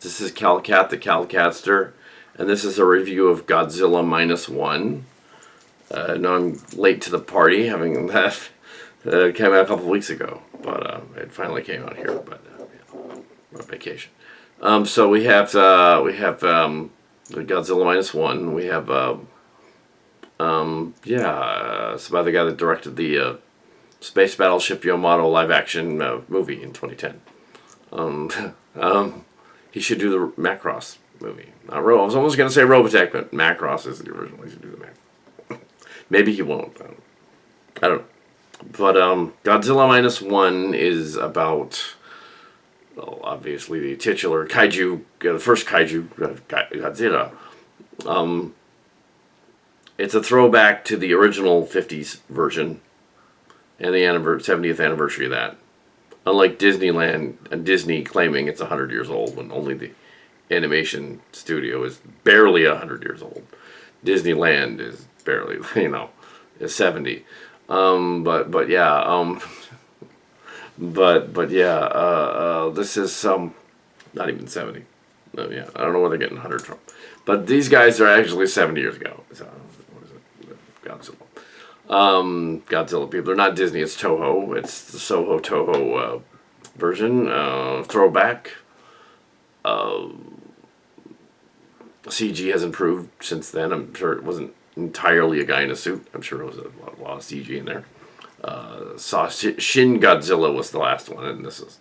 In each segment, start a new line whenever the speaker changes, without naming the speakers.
This is Kal Kat, the Kal Katster, and this is a review of Godzilla Minus One. No, I'm late to the party, having that came out a couple weeks ago, but it finally came out here. But yeah, on vacation. So we have the Godzilla Minus One. We have it's about the guy that directed the Space Battleship Yamato live action movie in 2010. He should do the Macross movie. I was almost going to say Robotech, but Macross is the original. He should do the Macross. Maybe he won't. I don't know. But Godzilla Minus One is about, well, obviously the titular kaiju, the first kaiju, Godzilla. It's a throwback to the original 50s version and the 70th anniversary of that. Unlike Disneyland and Disney claiming it's 100 years old when only the animation studio is barely 100 years old. Disneyland is barely, is 70. But yeah, this is not even 70. Yeah, I don't know where they're getting 100 from. But these guys are actually 70 years ago. So, what is it? Godzilla. Godzilla people. They're not Disney, it's Toho. It's the Soho Toho version. Throwback. CG has improved since then. I'm sure it wasn't entirely a guy in a suit. I'm sure it was a lot of CG in there. Shin Godzilla was the last one, and this is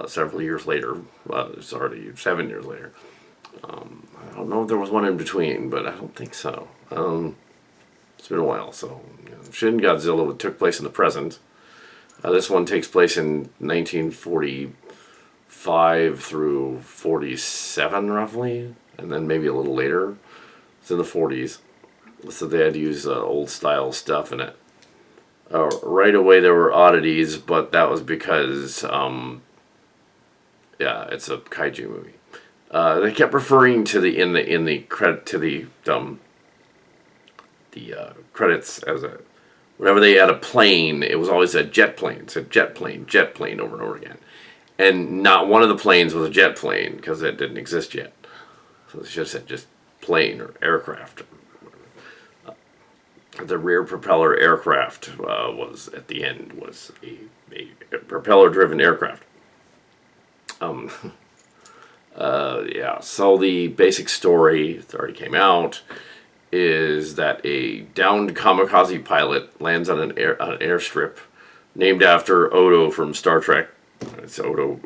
several years later. It's already 7 years later. I don't know if there was one in between, but I don't think so. It's been a while, so Shin Godzilla took place in the present. This one takes place in 1945 through 47, roughly, and then maybe a little later. It's in the 40s, so they had to use old-style stuff in it. Right away, there were oddities, but that was because, it's a kaiju movie. They kept referring to the credits as whenever they had a plane, it was always a jet plane. It said jet plane over and over again, and not one of the planes was a jet plane because it didn't exist yet. So they just said just plane or aircraft. The rear propeller aircraft was at the end was a propeller-driven aircraft. So the basic story that already came out is that a downed kamikaze pilot lands on an airstrip named after Odo from Star Trek. It's Odo.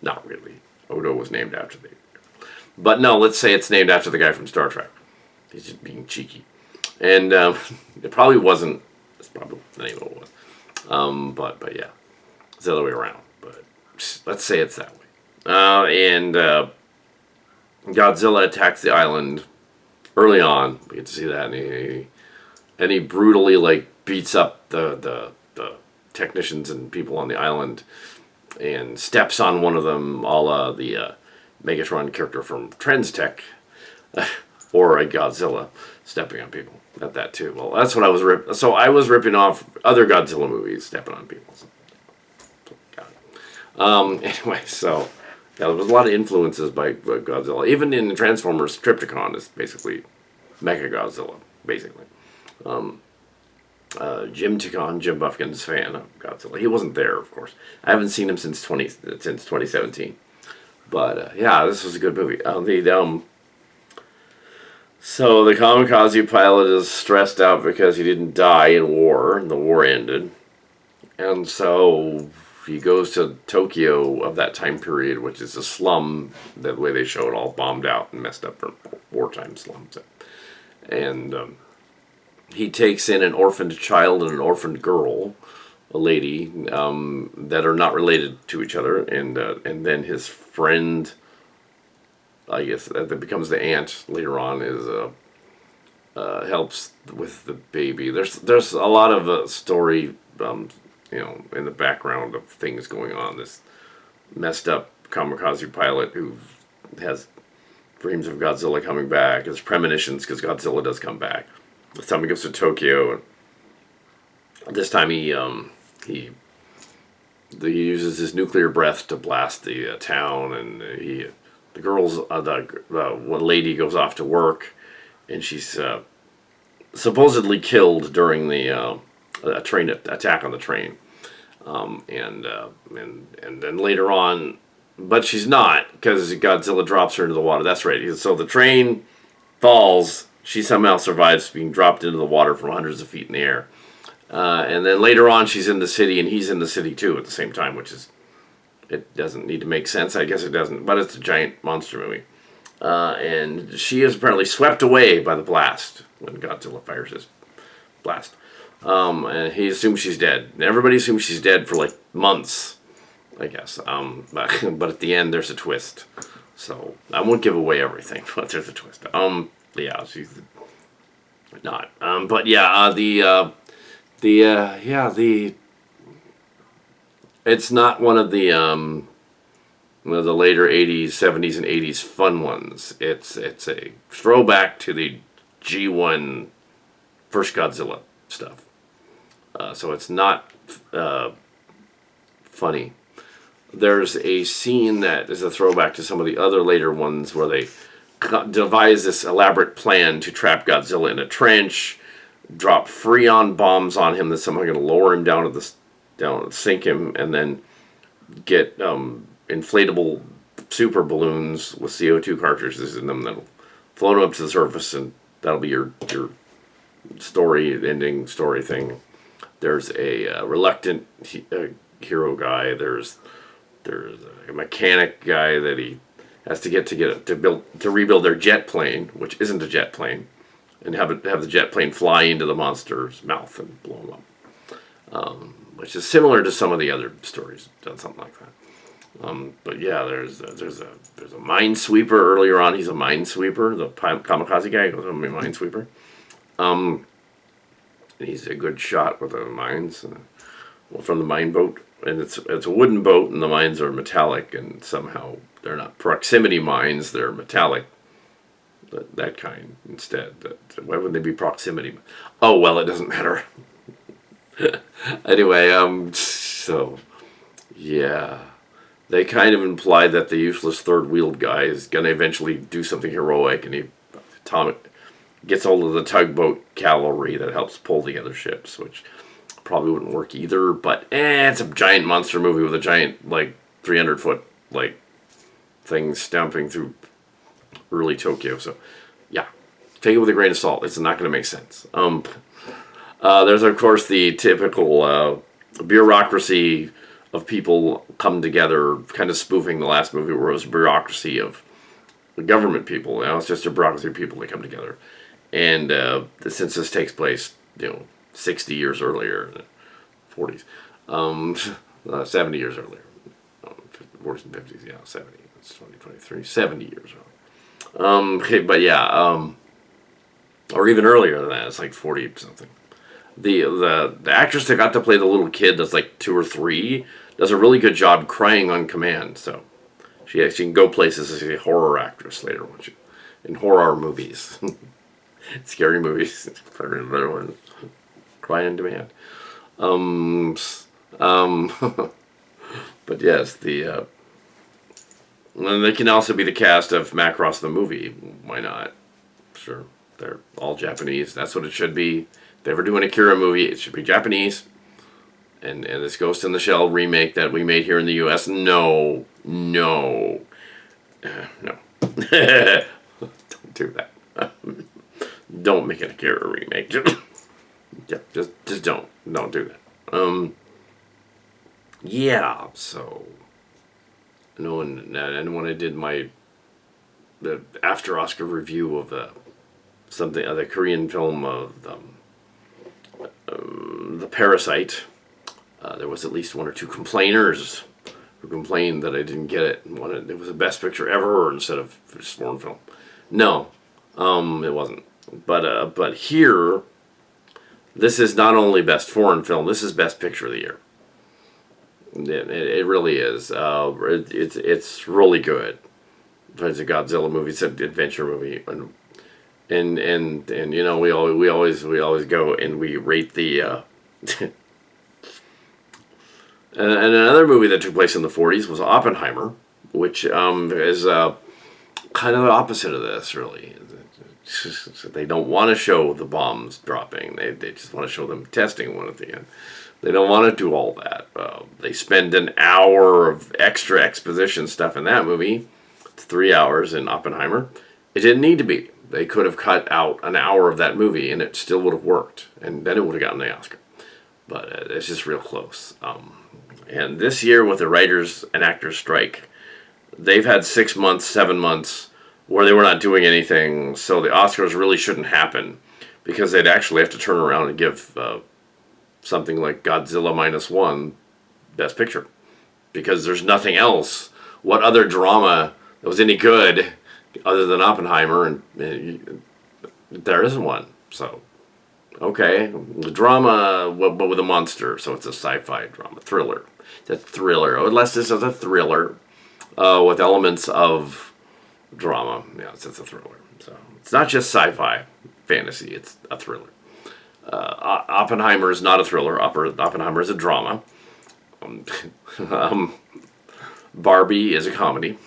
Not really. Odo was named after but no, let's say it's named after the guy from Star Trek. He's just being cheeky. And it probably wasn't. That's probably the name of it was. But yeah, it's the other way around. But let's say it's that way. And Godzilla attacks the island early on. We get to see that, and he brutally beats up the technicians and people on the island, and steps on one of them, a la the Megatron character from Trends Tech, or a Godzilla stepping on people. At that too. Well, that's what I was ripping. So I was ripping off other Godzilla movies, stepping on people. Anyway, so yeah, there was a lot of influences by Godzilla. Even in Transformers, Trypticon is basically Mechagodzilla, basically. Jim Buffkin's fan of Godzilla. He wasn't there, of course. I haven't seen him since 2017. But this was a good movie. So the kamikaze pilot is stressed out because he didn't die in war, and the war ended. And so he goes to Tokyo of that time period, which is a slum, the way they show it, all bombed out and messed up for wartime slums. And he takes in an orphaned child and an orphaned girl, a lady, that are not related to each other. And then his friend, I guess that becomes the aunt later on, is helps with the baby. There's a lot of story, in the background of things going on. This messed up kamikaze pilot who has dreams of Godzilla coming back, his premonitions because Godzilla does come back. This time he goes to Tokyo, and this time he he uses his nuclear breath to blast the town, and the one lady goes off to work, and she's supposedly killed during the a train attack on the train, and then later on, but she's not, because Godzilla drops her into the water. That's right. So the train falls. She somehow survives being dropped into the water from hundreds of feet in the air. And then later on, she's in the city, and he's in the city too at the same time, which is, it doesn't need to make sense. I guess it doesn't, but it's a giant monster movie. And she is apparently swept away by the blast when Godzilla fires his blast. And he assumes she's dead. And everybody assumes she's dead for like months, I guess. But at the end, there's a twist. So I won't give away everything, but there's a twist. Yeah, she's not. But yeah, it's not one of the later 80s, 70s, and 80s fun ones. It's a throwback to the G1 first Godzilla stuff. So it's not funny. There's a scene that is a throwback to some of the other later ones where they devise this elaborate plan to trap Godzilla in a trench, drop Freon bombs on him that's somehow going to lower him down sink him, and then get inflatable super balloons with CO2 cartridges in them that'll float him up to the surface, and that'll be your ending story thing. There's a reluctant hero guy. There's a mechanic guy that he has to rebuild their jet plane, which isn't a jet plane, and have the jet plane fly into the monster's mouth and blow him up, which is similar to some of the other stories done something like that. But yeah, there's a minesweeper earlier on. He's a minesweeper. The kamikaze guy goes on a minesweeper. And he's a good shot with the mines from the mine boat. And it's a wooden boat, and the mines are metallic, and somehow they're not proximity mines, they're metallic. That kind instead. Why would they be proximity? Oh, well, it doesn't matter. Anyway, so, yeah. They kind of imply that the useless third-wheeled guy is going to eventually do something heroic, and he gets hold of the tugboat cavalry that helps pull the other ships, which probably wouldn't work either, but it's a giant monster movie with a giant, 300-foot, thing stomping through early Tokyo, so, yeah. Take it with a grain of salt. It's not going to make sense. There's, of course, the typical bureaucracy of people come together, kind of spoofing the last movie where it was a bureaucracy of the government people. Now it's just a bureaucracy of people that come together. And since this takes place, 60 years earlier, in the 40s, 70 years earlier, 40s and 50s, yeah, 70. It's 2023, 70 years earlier. Okay, but yeah, or even earlier than that, it's like 40 something. The actress that got to play the little kid that's like 2 or 3 does a really good job crying on command. So she can go places as a horror actress later in horror movies, scary movies. Another one, cry on demand. But yes, and they can also be the cast of Macross the movie. Why not? Sure, they're all Japanese. That's what it should be. If they ever do an Akira movie, it should be Japanese. And this Ghost in the Shell remake that we made here in the U.S., no. Don't do that. Don't make an Akira remake. Yeah, just don't do that. Yeah, so and when I did the after Oscar review of the Korean film of The Parasite, there was at least 1 or 2 complainers who complained that I didn't get it and wanted it was the best picture ever instead of just foreign film. No, it wasn't. But here, this is not only best foreign film. This is best picture of the year. It really is. It's really good. It's a Godzilla movie. It's an adventure movie, and we always go and we rate the And another movie that took place in the 40s was Oppenheimer, which is kind of the opposite of this, really. They don't want to show the bombs dropping. They just want to show them testing one at the end. They don't want to do all that. They spend an hour of extra exposition stuff in that movie. It's 3 hours in Oppenheimer. It didn't need to be. They could have cut out an hour of that movie and it still would have worked. And then it would have gotten the Oscar. But it's just real close. And this year with the writers and actors strike, they've had 6 months, 7 months where they were not doing anything. So the Oscars really shouldn't happen because they'd actually have to turn around and give something like Godzilla Minus One Best Picture. Because there's nothing else. What other drama that was any good other than Oppenheimer? And there isn't one. So, okay. The drama, but with a monster. So it's a sci-fi drama. Thriller. It's a thriller. Unless this is a thriller with elements of drama. Yeah, it's a thriller. So it's not just sci-fi fantasy. It's a thriller. Oppenheimer is not a thriller. Oppenheimer is a drama. Barbie is a comedy.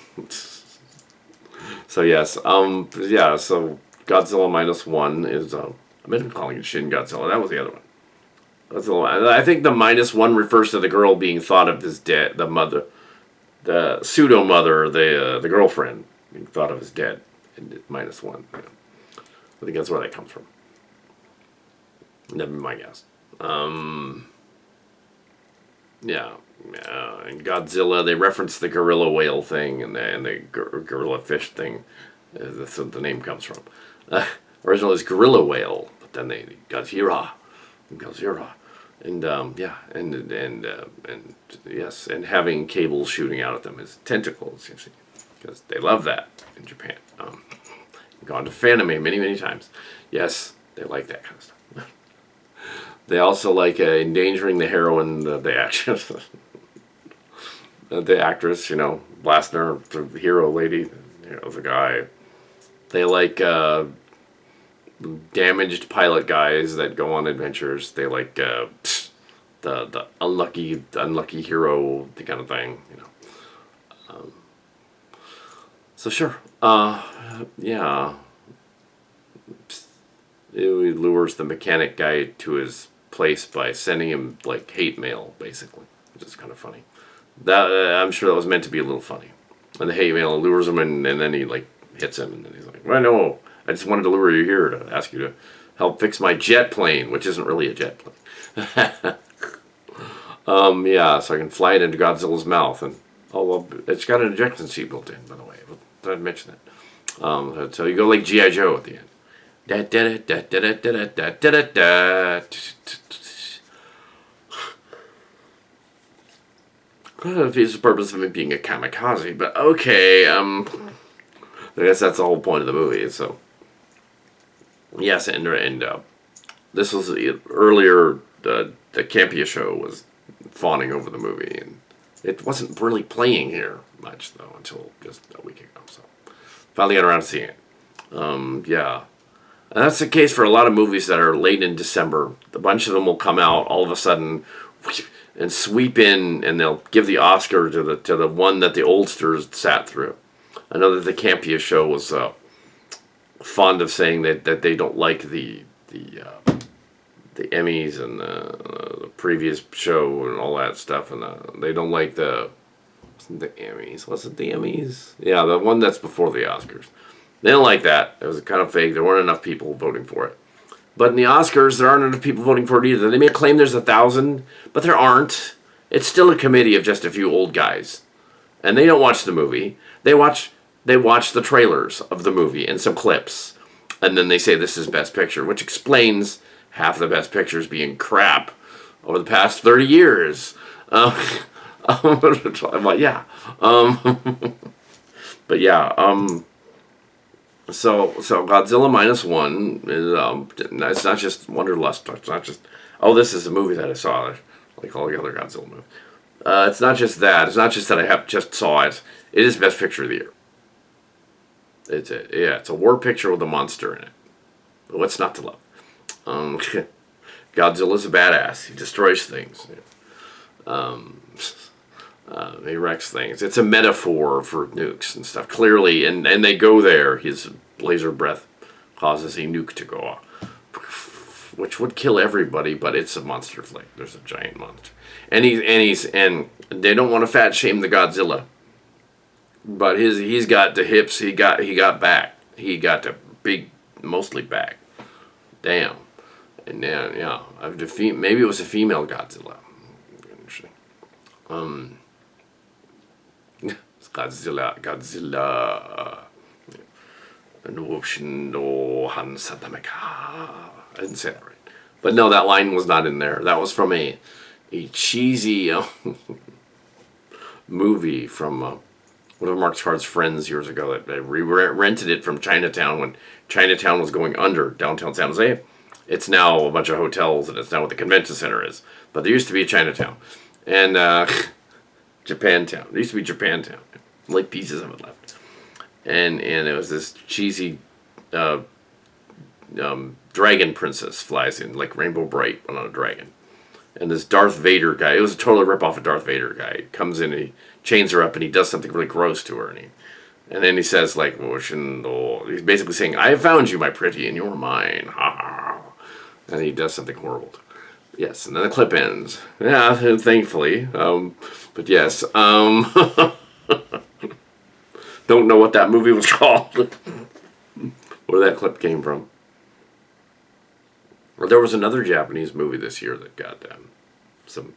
So yes, yeah. So Godzilla Minus One is. I've been calling it Shin Godzilla. That was the other one. Godzilla. I think the minus one refers to the girl being thought of as dead. The mother, the pseudo mother, the girlfriend being thought of as dead. And minus one. Yeah. I think that's where that comes from. That'd be my guess. Yeah. And Godzilla, they reference the gorilla whale thing and the gorilla fish thing. That's what the name comes from. Originally it's gorilla whale, but then they Godzilla, and yeah, and yes, and having cables shooting out at them as tentacles, you see, because they love that in Japan. Gone to fan anime many times. Yes, they like that kind of stuff. They also like endangering the heroine, the actress, the actress, you know, blasting her, the hero lady, you know, the guy. They like damaged pilot guys that go on adventures. They like the unlucky hero, the kind of thing, you know. So sure, yeah. It lures the mechanic guy to his place by sending him like hate mail, basically, which is kind of funny. That I'm sure that was meant to be a little funny. And the hate mail lures him, and then he like hits him, and then he's like, "Well, no, I just wanted to lure you here to ask you to help fix my jet plane," which isn't really a jet plane. Yeah, so I can fly it into Godzilla's mouth, and oh well, it's got an ejection seat built in, by the way. But I'd mention that. So you go like G.I. Joe at the end. I don't know if it's the purpose of it being a kamikaze, but okay, I guess that's the whole point of the movie, so. Yes, and this was earlier, the Campia show was fawning over the movie, and it wasn't really playing here much, though, until just a week ago, so. Finally got around to seeing it. Yeah. And that's the case for a lot of movies that are late in December. A bunch of them will come out all of a sudden and sweep in, and they'll give the Oscar to the one that the oldsters sat through. I know that the Campia show was fond of saying that they don't like the Emmys and the previous show and all that stuff, and they don't like the Emmys. Was it the Emmys? Yeah, the one that's before the Oscars. They don't like that. It was kind of fake. There weren't enough people voting for it. But in the Oscars, there aren't enough people voting for it either. They may claim there's 1,000, but there aren't. It's still a committee of just a few old guys. And they don't watch the movie. They watch the trailers of the movie and some clips. And then they say this is Best Picture, which explains half the Best Pictures being crap over the past 30 years. But yeah. But yeah, So Godzilla Minus One is it's not just Wanderlust. It's not just this is a movie that I saw like all the other Godzilla movies. It's not just that. It's not just that I just saw it. It is Best Picture of the Year. It's a war picture with a monster in it. But what's not to love? Godzilla's a badass. He destroys things. He wrecks things. It's a metaphor for nukes and stuff, clearly, and they go there. His laser breath causes a nuke to go off, which would kill everybody, but it's a monster flick. There's a giant monster. And they don't want to fat shame the Godzilla. But he's got the hips, he got back. He got the big, mostly back. Damn. And then, yeah, maybe it was a female Godzilla. Interesting. Godzilla. No Hansadameka. I didn't say that right. But no, that line was not in there. That was from a cheesy movie from one of Mark Card's friends years ago that rented it from Chinatown when Chinatown was going under downtown San Jose. It's now a bunch of hotels, and it's now what the convention center is. But there used to be a Chinatown. And Japantown. There used to be Japantown. Like pieces of it left. And it was this cheesy dragon princess flies in, like Rainbow Bright on a dragon. And this Darth Vader guy, it was a total rip-off of Darth Vader guy, comes in and he chains her up and he does something really gross to her. And then he says, like, he's basically saying, I have found you, my pretty, and you're mine. Ha ha. And he does something horrible. Yes, and then the clip ends. Yeah, thankfully. But yes. Don't know what that movie was called. Where that clip came from. Well, there was another Japanese movie this year that got some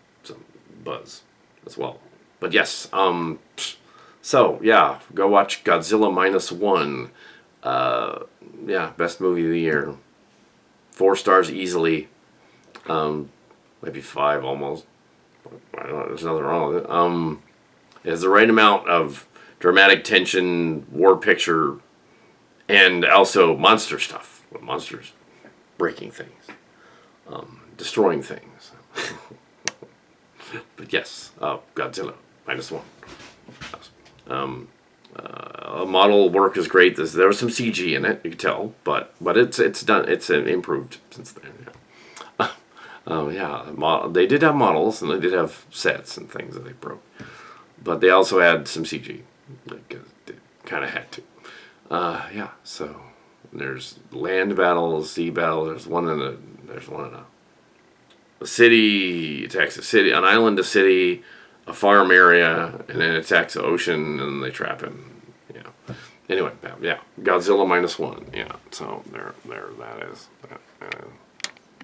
buzz as well. But yes, so yeah, go watch Godzilla Minus One. Yeah, best movie of the year. 4 stars easily. Maybe 5 almost. I don't know, there's nothing wrong with it. It has the right amount of dramatic tension, war picture, and also monster stuff. Monsters breaking things. Destroying things. But yes, Godzilla Minus One. Model work is great. There was some CG in it, you can tell, but it's done. It's improved since then. Yeah. They did have models and they did have sets and things that they broke, but they also had some CG. Like, they kind of had to. Yeah. So there's land battles, sea battle. There's one in a city, attacks a city, an island, a city, a farm area, and then attacks the ocean, and they trap him. Yeah. Anyway, yeah, Godzilla Minus One. Yeah. So there that is.